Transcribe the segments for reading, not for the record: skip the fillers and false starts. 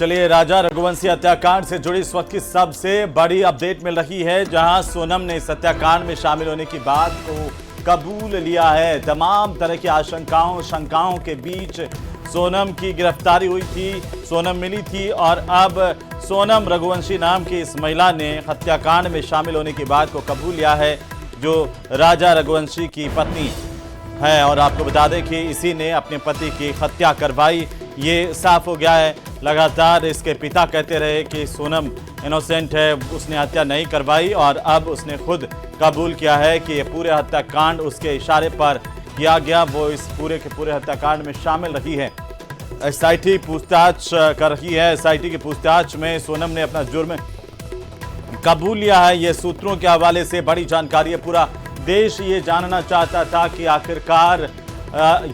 चलिए, राजा रघुवंशी हत्याकांड से जुड़ी इस वक्त की सबसे बड़ी अपडेट मिल रही है, जहां सोनम ने इस हत्याकांड में शामिल होने की बात को कबूल लिया है। तमाम तरह की शंकाओं के बीच सोनम की गिरफ्तारी हुई थी, सोनम मिली थी और अब सोनम रघुवंशी नाम की इस महिला ने हत्याकांड में शामिल होने की बात को कबूल लिया है, जो राजा रघुवंशी की पत्नी है। और आपको बता दें कि इसी ने अपने पति की हत्या करवाई, ये साफ हो गया है। लगातार इसके पिता कहते रहे कि सोनम इनोसेंट है, उसने हत्या नहीं करवाई, और अब उसने खुद कबूल किया है कि ये पूरे हत्याकांड उसके इशारे पर किया गया, वो इस पूरे के पूरे हत्याकांड में शामिल रही है। एसआईटी पूछताछ कर रही है। एसआईटी की पूछताछ में सोनम ने अपना जुर्म कबूल लिया है। ये सूत्रों के हवाले से बड़ी जानकारी है। पूरा देश ये जानना चाहता था कि आखिरकार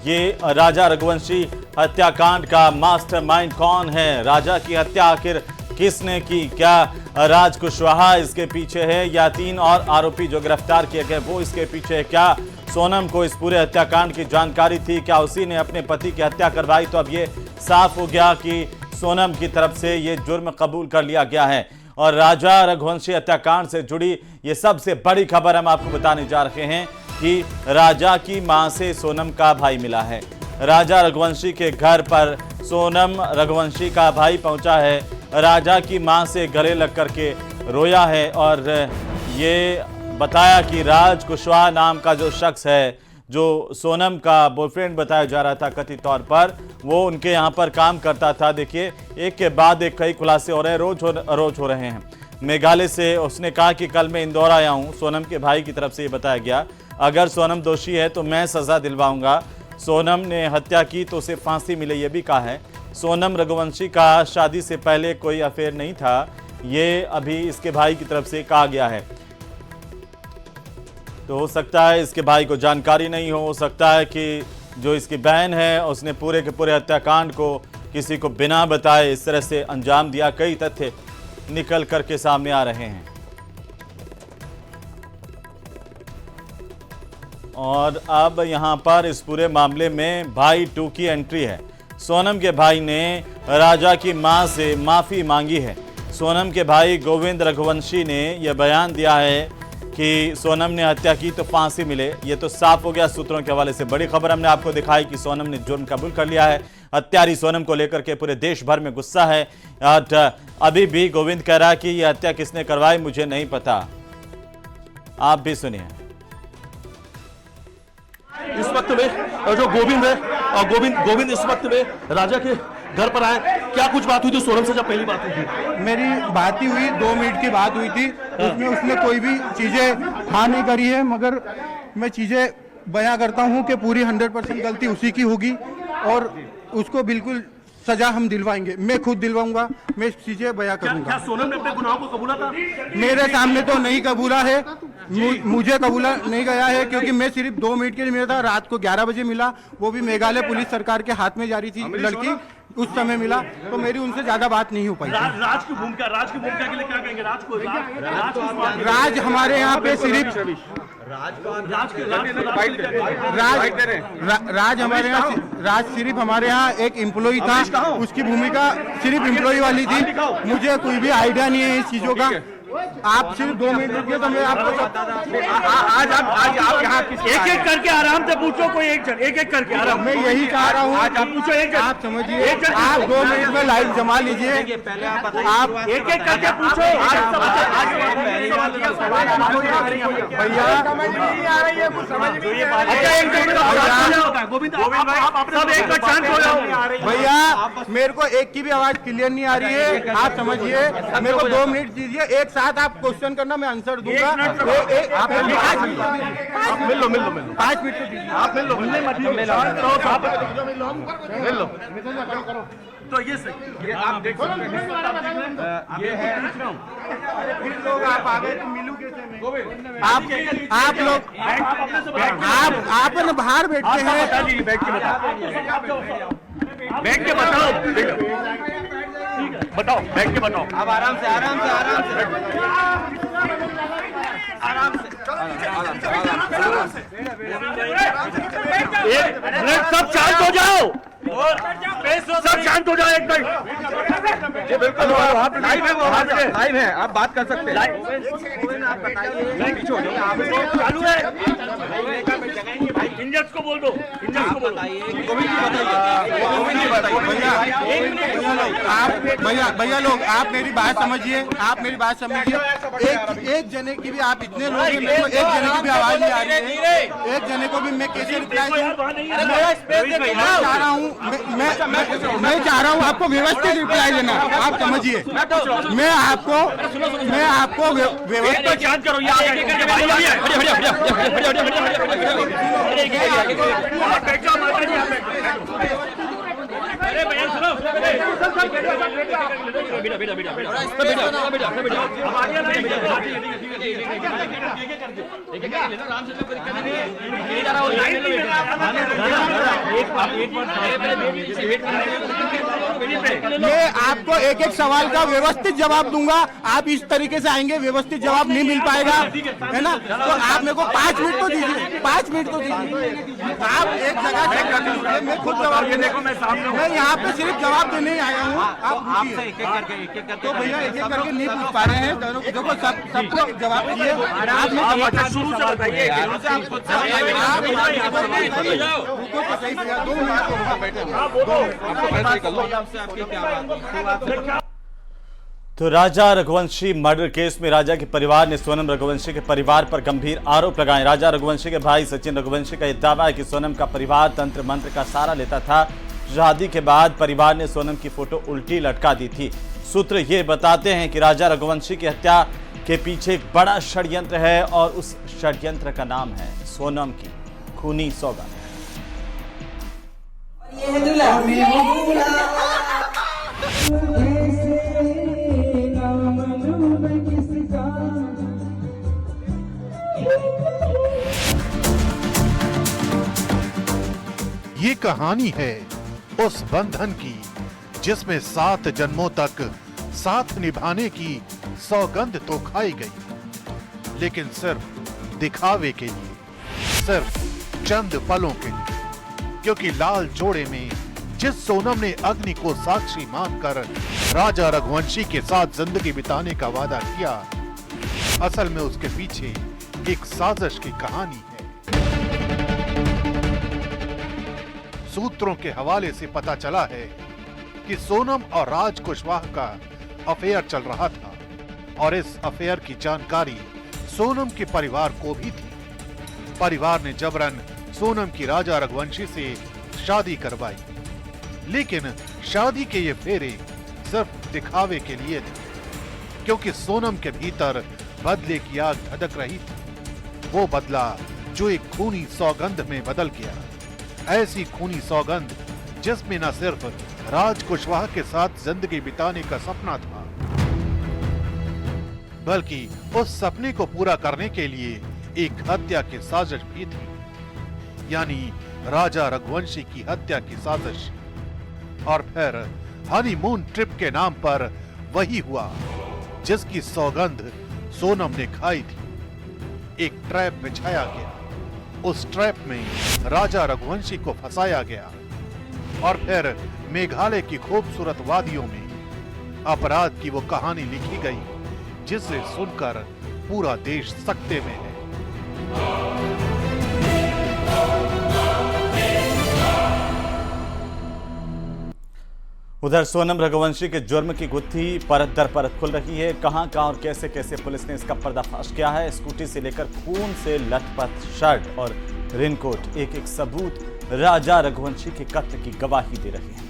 ये राजा रघुवंशी हत्याकांड का मास्टरमाइंड कौन है, राजा की हत्या आखिर किसने की, क्या राज कुशवाहा इसके पीछे है या 3 और आरोपी जो गिरफ्तार किए गए वो इसके पीछे है, क्या सोनम को इस पूरे हत्याकांड की जानकारी थी, क्या उसी ने अपने पति की हत्या करवाई। तो अब ये साफ हो गया कि सोनम की तरफ से ये जुर्म कबूल कर लिया गया है। और राजा रघुवंशी हत्याकांड से जुड़ी ये सबसे बड़ी खबर हम आपको बताने जा रहे हैं कि राजा की मां से सोनम का भाई मिला है। राजा रघुवंशी के घर पर सोनम रघुवंशी का भाई पहुंचा है, राजा की मां से गले लग करके रोया है और ये बताया कि राज कुशवाहा नाम का जो शख्स है, जो सोनम का बॉयफ्रेंड बताया जा रहा था कथित तौर पर, वो उनके यहाँ पर काम करता था। देखिए, एक के बाद एक कई खुलासे हो रहे हैं, रोज हो रहे हैं। मेघालय से उसने कहा कि कल मैं इंदौर आया हूँ, सोनम के भाई की तरफ से ये बताया गया। अगर सोनम दोषी है तो मैं सज़ा दिलवाऊंगा। सोनम ने हत्या की तो उसे फांसी मिले, ये भी कहा है। सोनम रघुवंशी का शादी से पहले कोई अफेयर नहीं था, ये अभी इसके भाई की तरफ से कहा गया है। तो हो सकता है इसके भाई को जानकारी नहीं हो सकता है कि जो इसकी बहन है उसने पूरे के पूरे हत्याकांड को किसी को बिना बताए इस तरह से अंजाम दिया। कई तथ्य निकल करके सामने आ रहे हैं और अब यहां पर इस पूरे मामले में भाई 2 की एंट्री है। सोनम के भाई ने राजा की मां से माफी मांगी है। सोनम के भाई गोविंद रघुवंशी ने यह बयान दिया है कि सोनम ने हत्या की तो फांसी मिले। ये तो साफ हो गया सूत्रों के हवाले से। बड़ी खबर हमने आपको दिखाई कि सोनम ने जुर्म कबूल कर लिया है। हत्यारी सोनम को लेकर के पूरे देश भर में गुस्सा है। अभी भी गोविंद कह रहा है कि यह हत्या किसने करवाई मुझे नहीं पता। आप भी सुनिए। इस वक्त में जो गोविंद है और गोविंद इस वक्त में राजा के घर पर आए, क्या कुछ बात हुई थी सोनम से जब पहली बात हुई थी? मेरी बात ही हुई, 2 मिनट की बात हुई थी। उसमें उसने कोई भी चीजें हाँ नहीं करी है, मगर मैं चीजें बयां करता हूं कि पूरी 100% गलती उसी की होगी और उसको बिल्कुल सजा हम दिलवाएंगे। मैं खुद दिलवाऊंगा, मैं चीजें बयां करूंगा। क्या सोनम ने अपने गुनाहों को कबूला था? मेरे सामने तो नहीं कबूला है, मुझे कबूला नहीं गया है, क्योंकि मैं सिर्फ 2 मिनट के लिए मिला था। रात को 11 बजे मिला, वो भी मेघालय पुलिस सरकार के हाथ में जा रही थी लड़की, उस समय मिला, तो मेरी उनसे ज्यादा बात नहीं हो पाई। राज की भूमिका के लिए क्या कहेंगे? राज हमारे यहाँ पे सिर्फ राज सिर्फ हमारे यहाँ एक एम्प्लॉय था, उसकी भूमिका सिर्फ एम्प्लॉय वाली थी। मुझे कोई भी आइडिया नहीं है इस चीजों का। आप सिर्फ 2 मिनट रुकिए तो मैं आपको आज आप यहाँ एक करके आराम से पूछो, कोई एक करके आराम। मैं यही चाह रहा हूँ, आज आप पूछो, आप समझिए, आप 2 मिनट में लाइव जमा लीजिए। आप एक करके पूछो। भैया मेरे को एक की भी आवाज क्लियर नहीं आ रही है, आप समझिए। मेरे को 2 मिनट दीजिए, एक साथ आप क्वेश्चन करना, मैं आंसर दूंगा। आप मिल लो 5 मिनट दीजिए। आप मिल लो। तो ये सही, आप देख सकते हैं, ये है फिर लोग आप आगे तो मिलू कैसे मैं? आप लोग आप न बाहर बैठते हैं, बैठ के बताओ, बैठ के बताओ। आप आराम से एक मिनट सब शांत हो जाओ, सब शांत हो जाए एक मिनट। जी बिल्कुल, लाइव है, आप बात कर सकते हैं। चालू है, इंजर्स को बोल दो, इंजर्स को बोलो। भैया लोग, आप मेरी बात समझिए, आप मेरी बात समझिए। एक जने की भी, आप इतने लोग हैं, मेरे को एक जने की भी आवाज नहीं आ रही है। एक जने को भी मैं कैसे रिप्लाई दूं? मैं चाह रहा हूँ आपको व्यवस्थित रिप्लाई देना। आप समझिए, मैं आपको व्यवस्थित शांत करो। मैं आपको एक एक सवाल का व्यवस्थित जवाब दूंगा। आप इस तरीके से आएंगे, व्यवस्थित जवाब नहीं मिल पाएगा, है ना? तो आप मेरे को 5 मिनट तो दीजिए, 5 मिनट तो दीजिए। आप एक जगह चेक कर लीजिए, मैं खुद जवाब देने को मैं यहाँ पे सिर्फ जवाब देने ही आया हूँ। आप एक एक करके तो भैया एक एक करके नहीं पूछ पा रहे हैं। देखो सबको जवाब दीजिए। आप शुरू से बताइए। तो राजा रघुवंशी मर्डर केस में राजा के परिवार ने सोनम रघुवंशी के परिवार पर गंभीर आरोप लगाए। राजा रघुवंशी के भाई सचिन रघुवंशी का यह दावा है कि सोनम का परिवार तंत्र मंत्र का सहारा लेता था। शादी के बाद परिवार ने सोनम की फोटो उल्टी लटका दी थी। सूत्र ये बताते हैं कि राजा रघुवंशी की हत्या के पीछे एक बड़ा षड्यंत्र है और उस षड्यंत्र का नाम है सोनम की खूनी सौगात। ये कहानी है उस बंधन की जिसमें 7 जन्मों तक साथ निभाने की सौगंध तो खाई गई, लेकिन सिर्फ दिखावे के लिए, सिर्फ चंद पलों के लिए। क्योंकि लाल जोड़े में जिस सोनम ने अग्नि को साक्षी मानकर राजा रघुवंशी के साथ जिंदगी बिताने का वादा किया, असल में उसके पीछे एक साजिश की कहानी है। सूत्रों के हवाले से पता चला है कि सोनम और राज कुशवाहा का अफेयर चल रहा था और इस अफेयर की जानकारी सोनम के परिवार को भी थी। परिवार ने जबरन सोनम की राजा रघुवंशी से शादी करवाई, लेकिन शादी के ये फेरे सिर्फ दिखावे के लिए थे, क्योंकि सोनम के भीतर बदले की आग धधक रही थी। वो बदला जो एक खूनी सौगंध में बदल गया, ऐसी खूनी सौगंध जिसमें न सिर्फ राज कुशवाहा के साथ जिंदगी बिताने का सपना था, बल्कि उस सपने को पूरा करने के लिए एक हत्या की साजिश भी थी, यानी राजा रघुवंशी की हत्या की साजिश। और फिर हनीमून ट्रिप के नाम पर वही हुआ जिसकी सौगंध सोनम ने खाई थी। एक ट्रैप बिछाया गया, उस ट्रैप में राजा रघुवंशी को फंसाया गया और फिर मेघालय की खूबसूरत वादियों में अपराध की वो कहानी लिखी गई जिसे सुनकर पूरा देश सकते में है। उधर सोनम रघुवंशी के जुर्म की गुत्थी परत दर परत खुल रही है। कहां और कैसे कैसे पुलिस ने इसका पर्दाफाश किया है। स्कूटी से लेकर खून से लथपथ शर्ट और रेनकोट, एक एक सबूत राजा रघुवंशी के कत्ल की गवाही दे रहे हैं।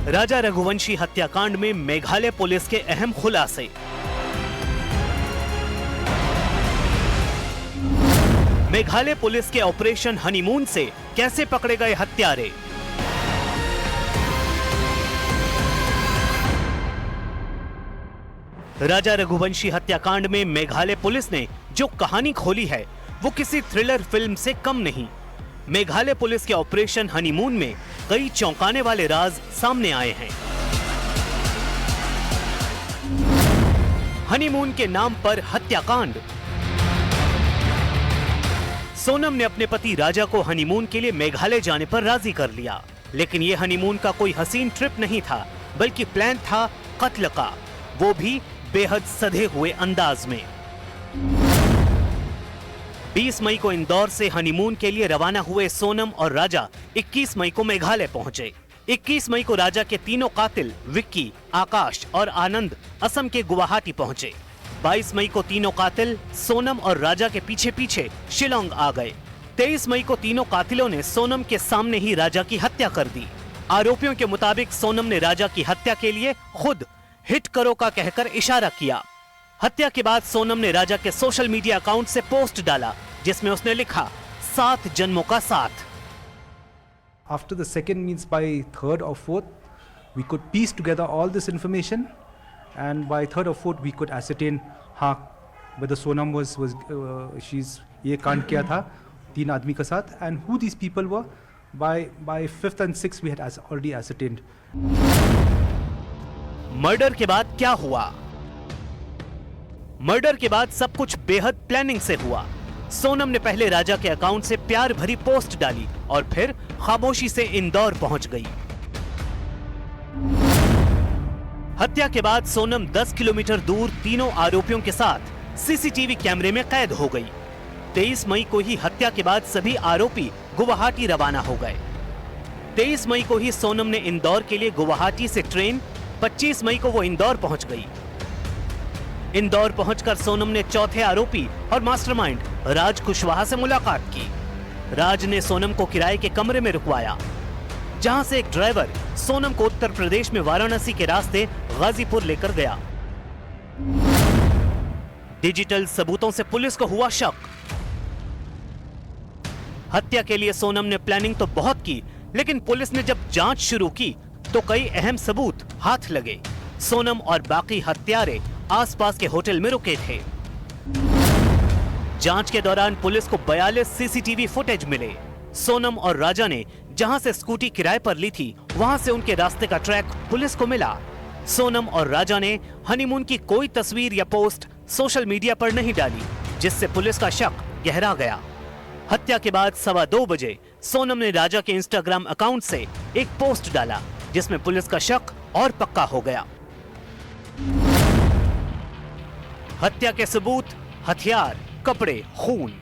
राजा रघुवंशी हत्याकांड में मेघालय पुलिस के अहम खुलासे। मेघालय पुलिस के ऑपरेशन हनीमून से कैसे पकड़े गए हत्यारे। राजा रघुवंशी हत्याकांड में मेघालय पुलिस ने जो कहानी खोली है वो किसी थ्रिलर फिल्म से कम नहीं। मेघालय पुलिस के ऑपरेशन हनीमून में कई चौंकाने वाले राज सामने आए हैं। हनीमून के नाम पर हत्याकांड। सोनम ने अपने पति राजा को हनीमून के लिए मेघालय जाने पर राजी कर लिया, लेकिन ये हनीमून का कोई हसीन ट्रिप नहीं था, बल्कि प्लान था कत्ल का, वो भी बेहद सधे हुए अंदाज में। 20 मई को इंदौर से हनीमून के लिए रवाना हुए सोनम और राजा 21 मई को मेघालय पहुंचे। 21 मई को राजा के तीनों कातिल विक्की, आकाश और आनंद असम के गुवाहाटी पहुंचे। 22 मई को तीनों कातिल सोनम और राजा के पीछे पीछे शिलोंग आ गए। 23 मई को तीनों कातिलों ने सोनम के सामने ही राजा की हत्या कर दी। आरोपियों के मुताबिक सोनम ने राजा की हत्या के लिए खुद हिट करो का कहकर इशारा किया। हत्या के बाद सोनम ने राजा के सोशल मीडिया अकाउंट से पोस्ट डाला, जिसमें उसने लिखा 7 जन्मों का साथ। After the second means by third or fourth, we could piece together all this information, and by third or fourth we could ascertain हाँ whether Sonam was she's ये कांड किया था 3 आदमी के साथ, and who these people were. By 5th and 6th we had already ascertained. Murder के बाद क्या हुआ? मर्डर के बाद सब कुछ बेहद प्लानिंग से हुआ। सोनम ने पहले राजा के अकाउंट से प्यार भरी पोस्ट डाली और फिर खामोशी से इंदौर पहुंच गई। हत्या के बाद सोनम 10 किलोमीटर दूर तीनों आरोपियों के साथ सीसीटीवी कैमरे में कैद हो गई। 23 मई को ही हत्या के बाद सभी आरोपी गुवाहाटी रवाना हो गए। 23 मई को ही सोनम ने इंदौर के लिए गुवाहाटी से ट्रेन, 25 मई को वो इंदौर पहुंच गई। इंदौर पहुंचकर सोनम ने चौथे आरोपी और मास्टरमाइंड राज कुशवाहा से मुलाकात की। राज ने सोनम को किराए के कमरे में रुकवाया, जहां से एक ड्राइवर सोनम को उत्तर प्रदेश में वाराणसी के रास्ते गाजीपुर लेकर गया। डिजिटल सबूतों से पुलिस को हुआ शक। हत्या के लिए सोनम ने प्लानिंग तो बहुत की, लेकिन पुलिस ने जब जांच शुरू की तो कई अहम सबूत हाथ लगे। सोनम और बाकी हत्यारे आसपास के होटल में रुके थे। जांच के दौरान पुलिस को 42 सीसीटीवी फुटेज मिले। सोनम और राजा ने जहां से स्कूटी किराए पर ली थी, वहां से उनके रास्ते का ट्रैक पुलिस को मिला। सोनम और राजा ने हनीमून की कोई तस्वीर या पोस्ट सोशल मीडिया पर नहीं डाली, जिससे पुलिस का शक गहरा गया। हत्या के बाद 2:15 बजे सोनम ने राजा के इंस्टाग्राम अकाउंट से एक पोस्ट डाला, जिसमें पुलिस का शक और पक्का हो गया। हत्या के सबूत, हथियार, कपड़े, खून।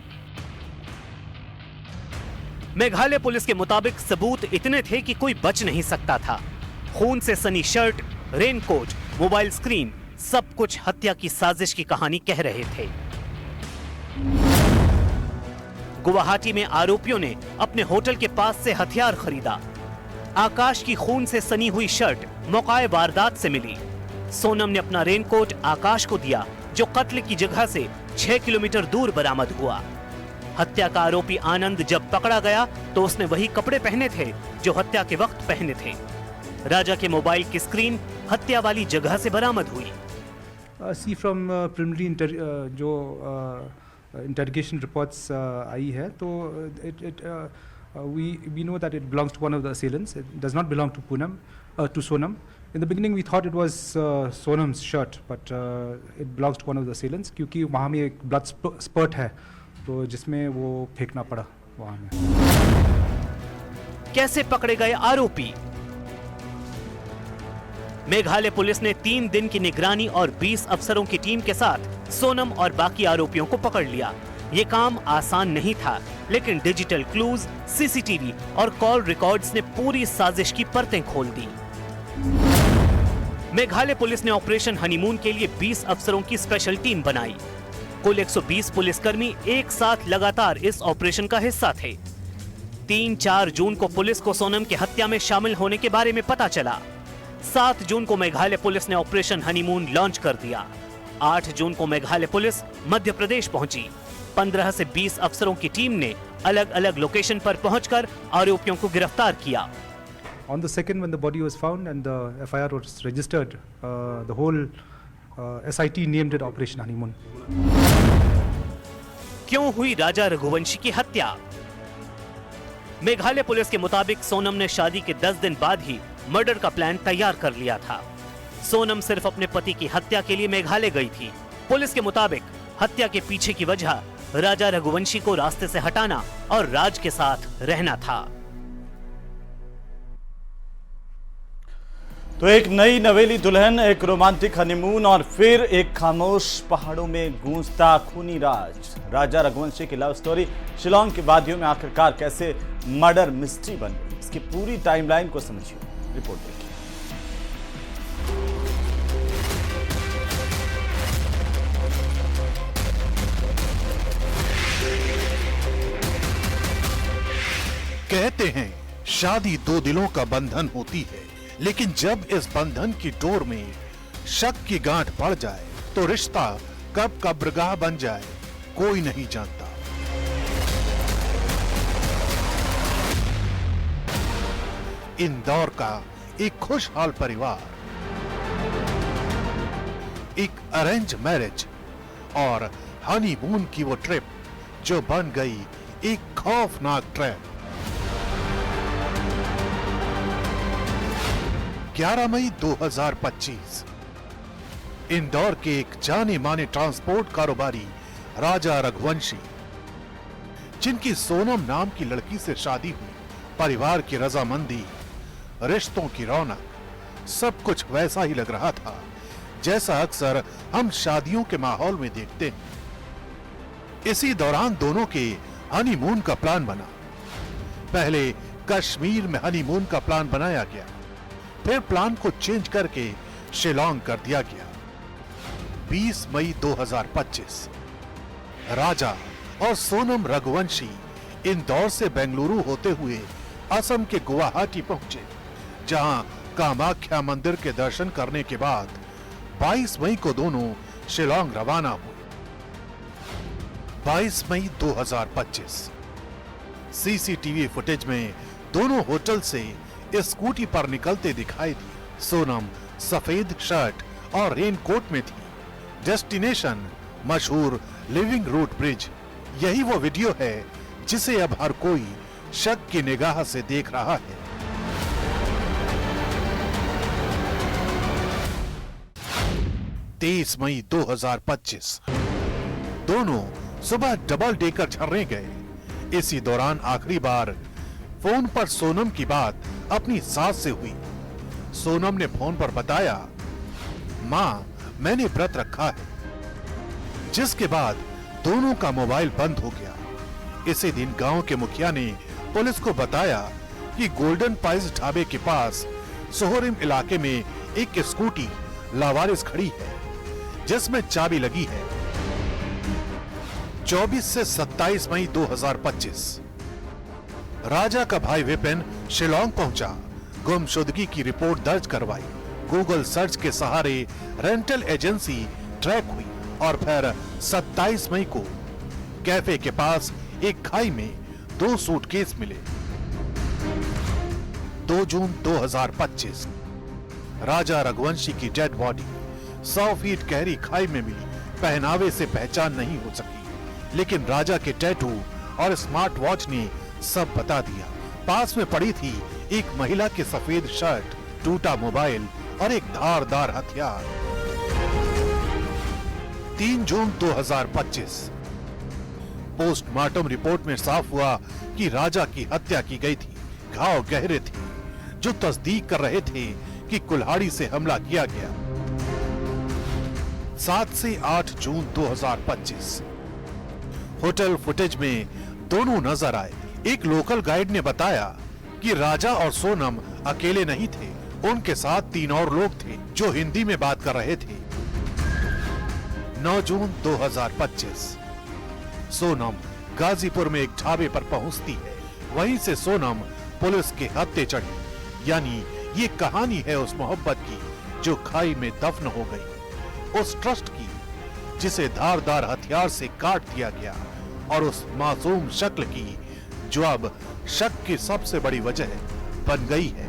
मेघालय पुलिस के मुताबिक सबूत इतने थे कि कोई बच नहीं सकता था। खून से Sunny shirt, raincoat, mobile screen, सब कुछ हत्या की साजिश की कहानी कह रहे थे। गुवाहाटी में आरोपियों ने अपने होटल के पास से हथियार खरीदा। आकाश की खून से सनी हुई शर्ट मौकाए वारदात से मिली। सोनम ने अपना रेनकोट आकाश को दिया, जो कत्ल की जगह से 6 किलोमीटर दूर बरामद हुआ। हत्या का आरोपी आनंद जब पकड़ा गया तो उसने वही कपड़े पहने थे जो हत्या के वक्त पहने थे। राजा के मोबाइल की स्क्रीन हत्या वाली जगह से बरामद हुई। सी फ्रॉम प्रिलिमिनरी जो इंटरोगेशन रिपोर्ट्स आई है, तो we know that it belongs to one of the assailants. It does not belong to Sonam. In the beginning we thought it was Sonam's shirt, but it belongs to one of the assailants, क्योंकि वहाँ में एक blood spurt है, तो जिसमें वो फेंकना पड़ा वहाँ में। कैसे पकड़े गए आरोपी? मेघालय पुलिस ने 3 दिन की निगरानी और 20 अफसरों की टीम के साथ सोनम और बाकी आरोपियों को पकड़ लिया। ये काम आसान नहीं था, लेकिन डिजिटल क्लूज, सीसीटीवी और कॉल रिकॉर्ड्स ने पूरी साजिश की परतें खोल दी। मेघालय पुलिस ने ऑपरेशन हनीमून के लिए 20 अफसरों की स्पेशल टीम बनाई। कुल 120 पुलिसकर्मी एक साथ लगातार इस ऑपरेशन का हिस्सा थे। 3-4 जून को पुलिस को सोनम की हत्या में शामिल होने के बारे में पता चला। 7 जून को मेघालय पुलिस ने ऑपरेशन हनीमून लॉन्च कर दिया। 8 जून को मेघालय पुलिस मध्य प्रदेश पहुंची। 15 से 20 अफसरों की टीम ने अलग अलग लोकेशन पर पहुंचकर आरोपियों को गिरफ्तार किया। On the 2nd, when the body was found and the FIR was registered, the whole SIT named it Operation Honeymoon. क्यों हुई राजा रघुवंशी की हत्या? मेघालय पुलिस के मुताबिक सोनम ने शादी के 10 दिन बाद ही मर्डर का प्लान तैयार कर लिया था। सोनम सिर्फ अपने पति की हत्या के लिए मेघालय गई थी। पुलिस के मुताबिक हत्या के पीछे की वजह राजा रघुवंशी को रास्ते से हटाना और राज के साथ रहना था। तो एक नई नवेली दुल्हन, एक रोमांटिक हनीमून और फिर एक खामोश पहाड़ों में गूंजता खूनी राज। राजा रघुवंशी की लव स्टोरी शिलोंग की वादियों में आखिरकार कैसे मर्डर मिस्ट्री बन गई, इसकी पूरी टाइमलाइन को समझिए। रिपोर्ट देखिए। कहते हैं शादी दो दिलों का बंधन होती है, लेकिन जब इस बंधन की डोर में शक की गांठ पड़ जाए तो रिश्ता कब कब्रगाह बन जाए कोई नहीं जानता। इंदौर का एक खुशहाल परिवार, एक अरेंज मैरिज और हनीमून की वो ट्रिप जो बन गई एक खौफनाक ट्रैप। 11 मई 2025 इंदौर के एक जाने माने ट्रांसपोर्ट कारोबारी राजा रघुवंशी, जिनकी सोनम नाम की लड़की से शादी हुई, परिवार की रजामंदी, रिश्तों की रौनक, सब कुछ वैसा ही लग रहा था जैसा अक्सर हम शादियों के माहौल में देखते हैं। इसी दौरान दोनों के हनीमून का प्लान बना। पहले कश्मीर में हनीमून का प्लान बनाया गया, फिर प्लान को चेंज करके शिलोंग कर दिया गया। 20 मई 2025 राजा और सोनम रघुवंशी इंदौर से बेंगलुरु होते हुए असम के गुवाहाटी पहुंचे, जहां कामाख्या मंदिर के दर्शन करने के बाद 22 मई को दोनों शिलोंग रवाना हुए। 22 मई 2025 सीसीटीवी फुटेज में दोनों होटल से स्कूटी पर निकलते दिखाई दी। सोनम सफेद शर्ट और रेनकोट में थी। डेस्टिनेशन मशहूर लिविंग रूट ब्रिज। यही वो वीडियो है जिसे अब हर कोई शक की निगाह से देख रहा है। तेईस मई 2025 दोनों सुबह डबल डेकर झरने गए। इसी दौरान आखिरी बार फोन पर सोनम की बात अपनी सास से हुई। सोनम ने फोन पर बताया, माँ मैंने व्रत रखा है, जिसके बाद दोनों का मोबाइल बंद हो गया। इसी दिन गांव के मुखिया ने पुलिस को बताया कि गोल्डन पाइस ढाबे के पास सोहरिम इलाके में एक स्कूटी लावारिस खड़ी है, जिसमें चाबी लगी है। 24 से 27 मई 2025 राजा का भाई विपिन शिलोंग पहुंचा, गुमशुदगी की रिपोर्ट दर्ज करवाई। गूगल सर्च के सहारे रेंटल एजेंसी ट्रैक हुई और फिर 27 मई को कैफे के पास एक खाई में 2 सूटकेस मिले। 2 जून 2025 राजा रघुवंशी की डेड बॉडी 100 फीट गहरी खाई में मिली। पहनावे से पहचान नहीं हो सकी, लेकिन राजा के टैटू और स्मार्ट वॉच ने सब बता दिया। पास में पड़ी थी एक महिला के सफेद शर्ट, टूटा मोबाइल और एक धारदार हथियार। 3 जून 2025 पोस्टमार्टम रिपोर्ट में साफ हुआ कि राजा की हत्या की गई थी। घाव गहरे थे जो तस्दीक कर रहे थे कि कुल्हाड़ी से हमला किया गया। 7 से 8 जून 2025 होटल फुटेज में दोनों नजर आए। एक लोकल गाइड ने बताया कि राजा और सोनम अकेले नहीं थे, उनके साथ 3 और लोग थे जो हिंदी में बात कर रहे थे। 9 जून 2025 सोनम गाजीपुर में एक ढाबे पर पहुंचती है। वहीं से सोनम पुलिस के हत्थे चढ़ी। यानी ये कहानी है उस मोहब्बत की जो खाई में दफन हो गई, उस ट्रस्ट की जिसे धारदार हथियार से काट दिया गया, और उस मासूम शक्ल की जो अब शक की सबसे बड़ी वजह बन गई है।